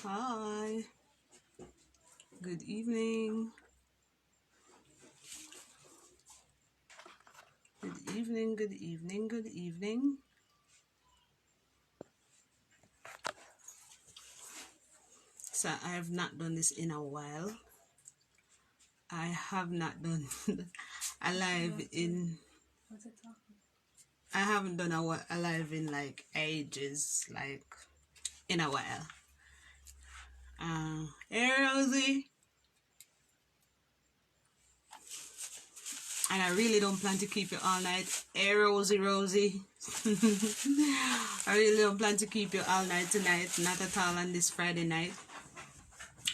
Hi. Good evening. Good evening, good evening, good evening. So I have not done this in a while. I have not done a live in I haven't done a live in like ages, like in a while. Hey Rosie. And I really don't plan to keep you all night. Hey Rosie. I really don't plan to keep you all night tonight, not at all on this Friday night.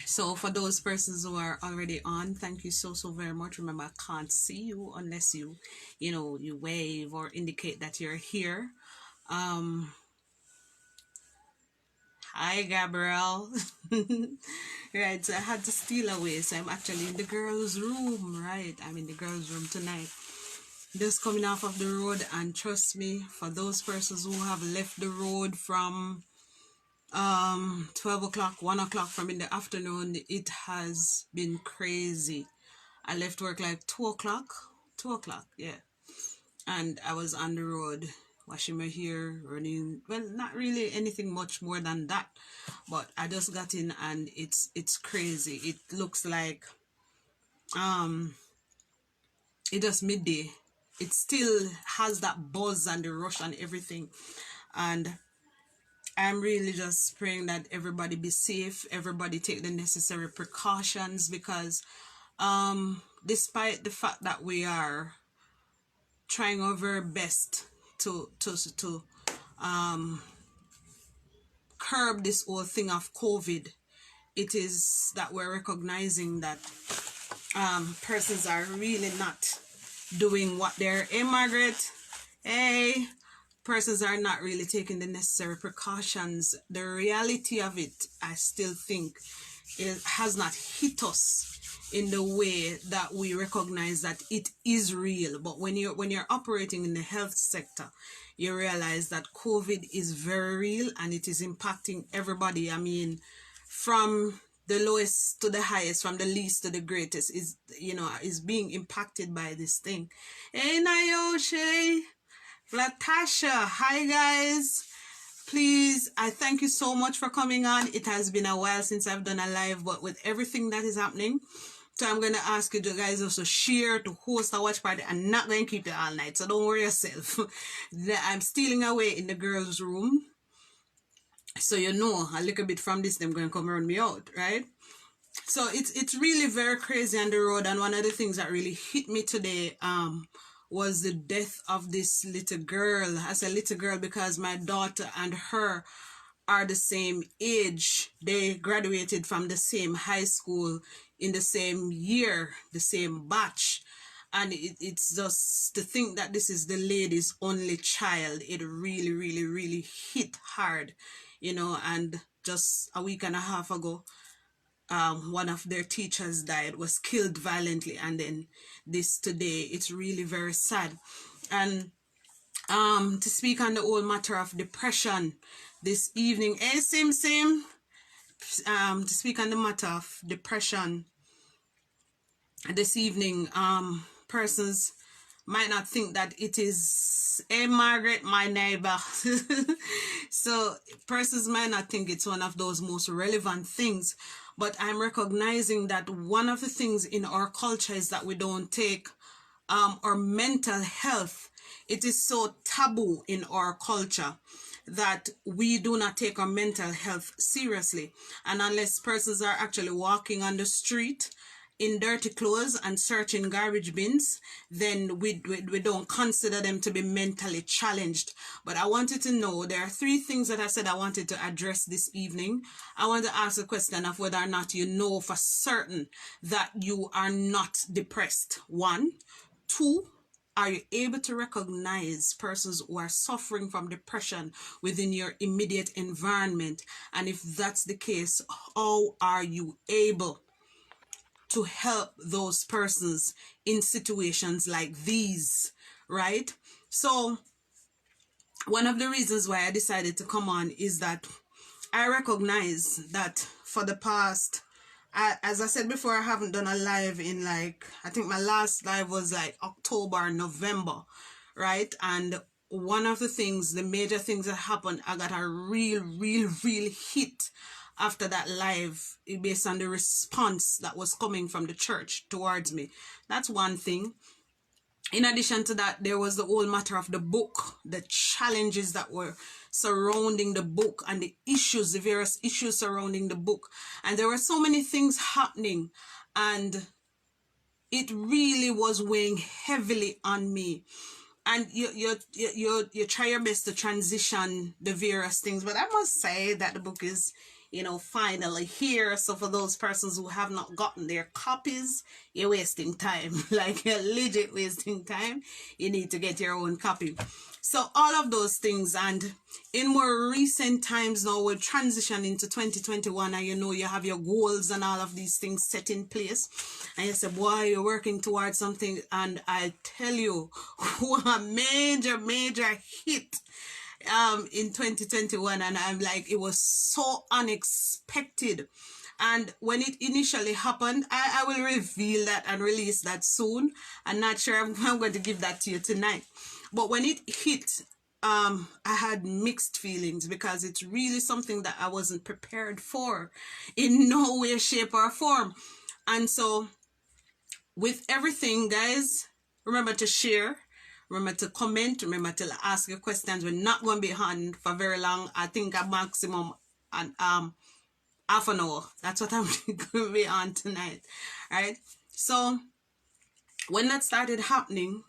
So for those persons who are already on, thank you so very much. Remember, I can't see you unless you wave or indicate that you're here. Hi Gabrielle. Right, so I had to steal away. So I'm actually in the girls' room, right? I'm in the girls' room tonight. Just coming off of the road, and trust me, for those persons who have left the road from 12 o'clock, 1 o'clock from in the afternoon, it has been crazy. I left work like 2 o'clock, yeah. And I was on the road, washing my hair, running, well, not really anything much more than that. But I just got in and it's crazy. It looks like it just midday. It still has that buzz and the rush and everything. And I'm really just praying that everybody be safe, everybody take the necessary precautions, because despite the fact that we are trying our very best to curb this whole thing of COVID, it is that we're recognizing that persons are really not doing what they're. Hey Margaret, hey. Persons are not really taking the necessary precautions. The reality of it, I still think, it has not hit us in the way that we recognize that it is real. But when you're operating in the health sector, you realize that COVID is very real and it is impacting everybody. I mean, from the lowest to the highest, from the least to the greatest, is being impacted by this thing. Hey Nayoshi, Latasha, hi guys. Please, I thank you so much for coming on. It has been a while since I've done a live, but with everything that is happening, so I'm going to ask you guys also share, to host a watch party. I'm not going to keep you all night, so don't worry yourself. I'm stealing away in the girls' room. So a little bit from this, they're going to come around me out, right? So it's really very crazy on the road. And one of the things that really hit me today was the death of this little girl. I say little girl because my daughter and her are the same age. They graduated from the same high school in the same year, the same batch. And it's just to think that this is the lady's only child. It really hit hard, and just a week and a half ago, one of their teachers died, was killed violently, and then this today. It's really very sad. And to speak on the whole matter of depression this evening, hey Sim, to speak on the matter of depression this evening, persons might not think that it is, hey Margaret, my neighbor. So persons might not think it's one of those most relevant things, but I'm recognizing that one of the things in our culture is that we don't take our mental health. It is so taboo in our culture that we do not take our mental health seriously. And unless persons are actually walking on the street in dirty clothes and searching garbage bins, then we don't consider them to be mentally challenged. But I wanted to know, there are 3 things that I said I wanted to address this evening. I want to ask the question of whether or not you know for certain that you are not depressed. 1. 2, are you able to recognize persons who are suffering from depression within your immediate environment? And if that's the case, how are you able to help those persons in situations like these, right? So one of the reasons why I decided to come on is that I recognize that for the past, as I said before, I haven't done a live in like, I think my last live was like October, November, right? And one of the things, the major things that happened, I got a real hit after that live based on the response that was coming from the church towards me. That's one thing. In addition to that, there was the whole matter of the book, the challenges that were surrounding the book and the issues, the various issues surrounding the book. And there were so many things happening, and it really was weighing heavily on me. And you try your best to transition the various things, but I must say that the book is, you know, finally here. So for those persons who have not gotten their copies, you're wasting time. Like, you're legit wasting time. You need to get your own copy. So all of those things, and in more recent times now, we're transitioning into 2021, and you know, you have your goals and all of these things set in place, and you say, boy, you're working towards something. And I tell you, a major hit in 2021, and I'm like, it was so unexpected. And when it initially happened, I will reveal that and release that soon. I'm not sure I'm going to give that to you tonight. But when it hit, I had mixed feelings, because it's really something that I wasn't prepared for in no way, shape, or form. And so with everything, guys, remember to share, remember to comment, remember to ask your questions. We're not going to be on for very long. I think a maximum and half an hour. That's what I'm going to be on tonight. All right. So when that started happening,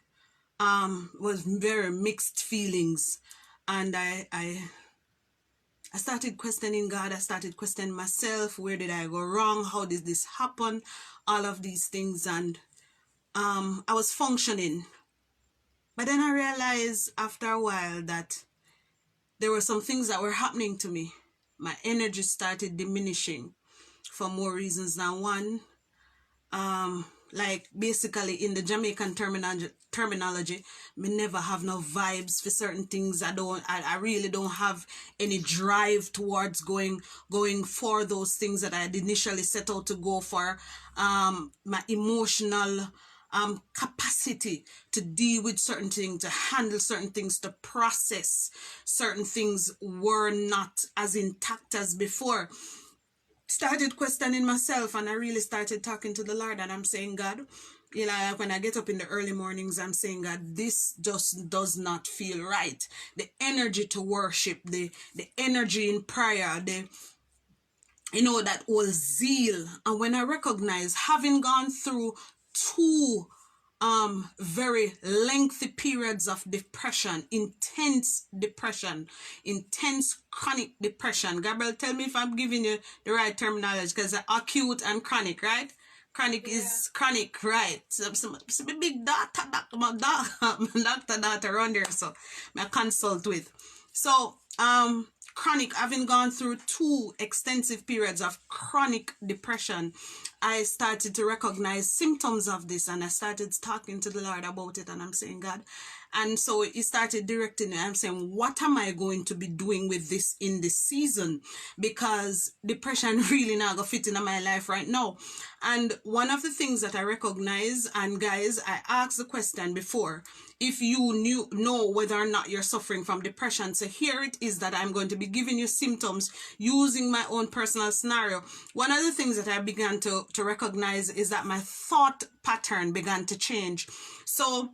was very mixed feelings, and I started questioning God. I started questioning myself. Where did I go wrong? How did this happen? All of these things, and I was functioning. But then I realized after a while that there were some things that were happening to me. My energy started diminishing for more reasons than one. Like basically in the Jamaican terminology, me never have no vibes for certain things. I really don't have any drive towards going for those things that I had initially set out to go for. My emotional capacity to deal with certain things, to handle certain things, to process certain things were not as intact as before. Started questioning myself, and I really started talking to the Lord, and I'm saying, God, you know, when I get up in the early mornings, I'm saying, God, this just does not feel right. The energy to worship, the energy in prayer, you know, that whole zeal. And when I recognize, having gone through two very lengthy periods of depression, intense chronic depression. Gabriel, tell me if I'm giving you the right terminology, because acute and chronic, right? Chronic is chronic, right? Some big doctor around there, so I consult with. So chronic, having gone through two extensive periods of chronic depression, I started to recognize symptoms of this, and I started talking to the Lord about it, and I'm saying, God, and so He started directing me. I'm saying, what am I going to be doing with this in this season? Know, because depression really not gonna fit in my life right now. And one of the things that I recognize, and guys, I asked the question before, if you know whether or not you're suffering from depression. So here it is that I'm going to be giving you symptoms using my own personal scenario. One of the things that I began to recognize is that my thought pattern began to change. So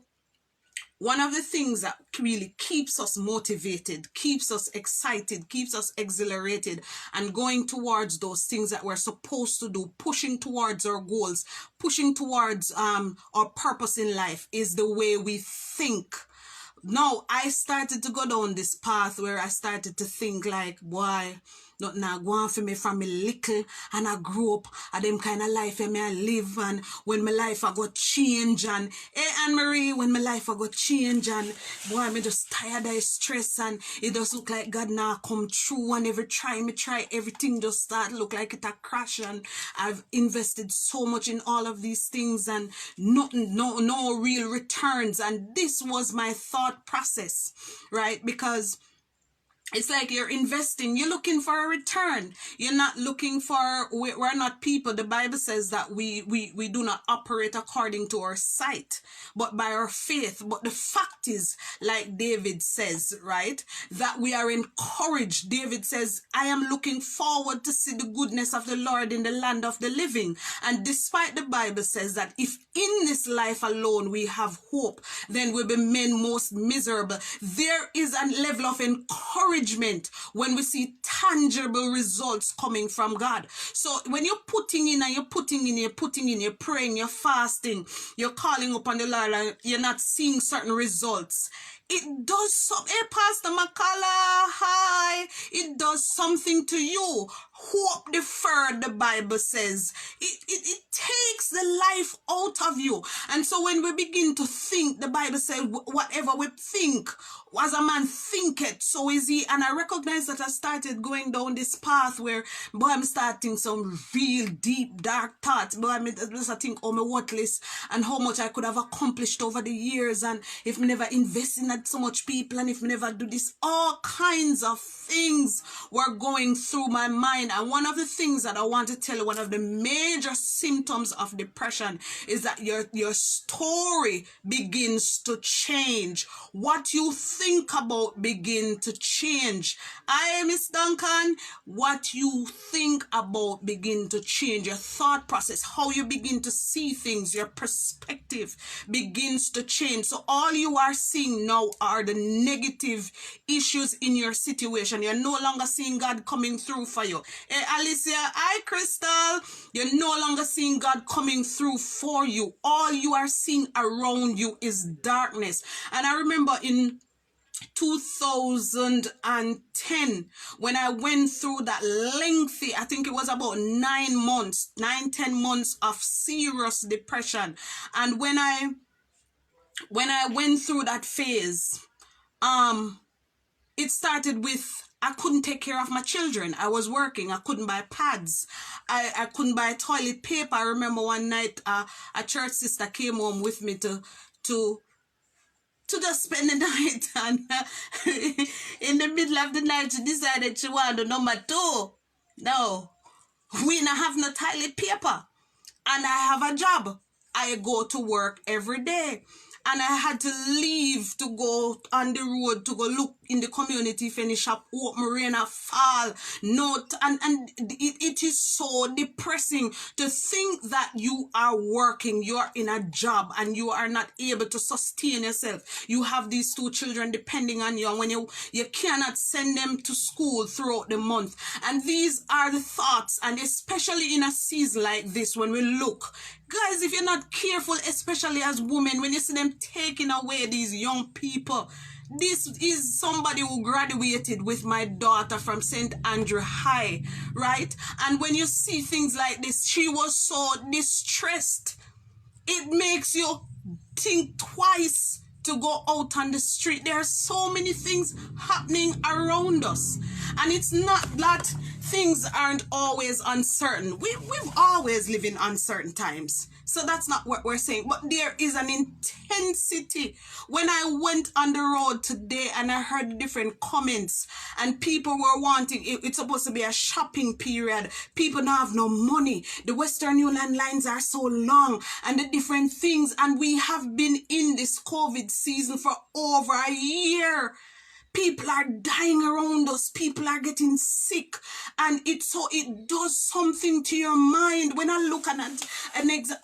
one of the things that really keeps us motivated, keeps us excited, keeps us exhilarated, and going towards those things that we're supposed to do, pushing towards our goals, pushing towards our purpose in life, is the way we think. Now, I started to go down this path where I started to think like, boy, nothing I go on for me from me little, and I grew up at them kind of life and me I live, and when my life I got change, and hey Anne Marie, when my life I got change, and boy, me just tired of stress, and it just look like God now come true, and every try me try, everything just start look like it a crash, and I've invested so much in all of these things, and nothing, no real returns. And this was my thought process, right? Because It's like you're investing, you're looking for a return. You're not looking for, we're not people. The Bible says that we do not operate according to our sight, but by our faith. But the fact is, like David says, right, that we are encouraged. David says, I am looking forward to see the goodness of the Lord in the land of the living. And despite the Bible says that if in this life alone we have hope, then we'll be made most miserable. There is a level of encouragement when we see tangible results coming from God. So when you're putting in and you're praying, you're fasting, you're calling upon the Lord, and you're not seeing certain results, it does some. Hey, Pastor Makala, hi. It does something to you. Hope deferred, the Bible says. It takes the life out of you. And so when we begin to think, the Bible says, whatever we think, as a man thinketh, so is he. And I recognize that I started going down this path where, boy, I'm starting some real deep, dark thoughts. Boy, I think, oh, my worthless and how much I could have accomplished over the years. And if me never invest in that so much people, and if me never do this, all kinds of things were going through my mind. And one of the things that I want to tell you, one of the major symptoms of depression is that your story begins to change. What you think about begin to change. Miss Duncan, what you think about begin to change. Your thought process, how you begin to see things, your perspective begins to change. So all you are seeing now are the negative issues in your situation. You're no longer seeing God coming through for you. Hey, Alicia, hi, Crystal. You're no longer seeing God coming through for you. All you are seeing around you is darkness. And I remember in 2010 when I went through that lengthy, I think it was about 10 months of serious depression. And when I went through that phase, it started with, I couldn't take care of my children. I was working. I couldn't buy pads. I couldn't buy toilet paper. I remember one night a church sister came home with me to just spend the night, and in the middle of the night she decided she wanted number 2. No, we not have no toilet paper, and I have a job. I go to work every day, and I had to leave to go on the road to go look in the community, finish up, open rain or fall. And it is so depressing to think that you are working, you're in a job, and you are not able to sustain yourself. You have these 2 children depending on you, and when you cannot send them to school throughout the month. And these are the thoughts, and especially in a season like this, when we look, guys, if you're not careful, especially as women, when you see them taking away these young people. This is somebody who graduated with my daughter from St. Andrew High, right? And when you see things like this, she was so distressed. It makes you think twice to go out on the street. There are so many things happening around us. And it's not that things aren't always uncertain. We've always lived in uncertain times. So that's not what we're saying. But there is an intensity. When I went on the road today and I heard different comments, and people were wanting, it's supposed to be a shopping period. People don't have no money. The Western Union lines are so long, and the different things. And we have been in this COVID season for over a year. People are dying around us. People are getting sick. And it does something to your mind. When I look at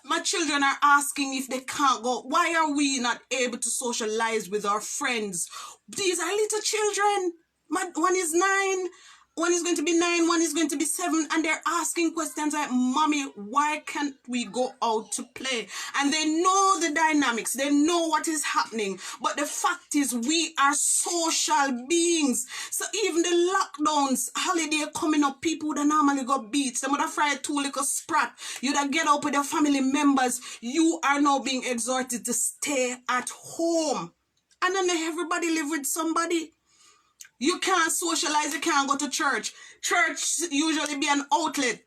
my children are asking if they can't go. Why are we not able to socialize with our friends? These are little children. One is 9. One is going to be 9, one is going to be 7, and they're asking questions like, Mommy, why can't we go out to play? And they know the dynamics, they know what is happening, but the fact is we are social beings. So even the lockdowns, holiday coming up, people would normally go beach, they would have fried 2 little sprat, you'd have get out with your family members. You are now being exhorted to stay at home. And then everybody live with somebody. You can't socialize, you can't go to church. Church usually be an outlet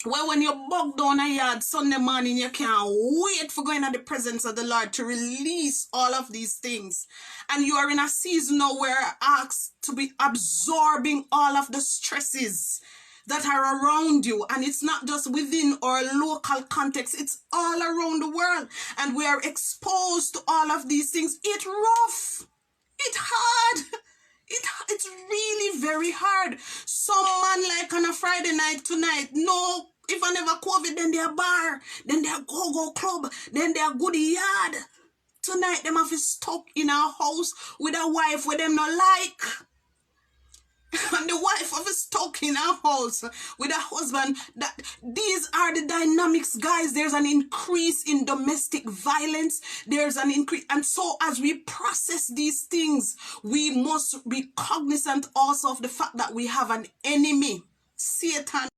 Well, when you bug down a yard Sunday morning, you can't wait for going at the presence of the Lord to release all of these things. And you are in a season now where asked to be absorbing all of the stresses that are around you. And it's not just within our local context, it's all around the world. And we are exposed to all of these things. It's rough. It's hard. It's really very hard. Some man like on a Friday night tonight, no, if I never COVID, then they're bar, then they're go-go club, then they're goodie yard. Tonight, them have to stuck in a house with a wife where them not like. And the wife of is stuck in a house with a husband. That these are the dynamics, guys. There's an increase in domestic violence. There's an increase. And so as we process these things, we must be cognizant also of the fact that we have an enemy, Satan.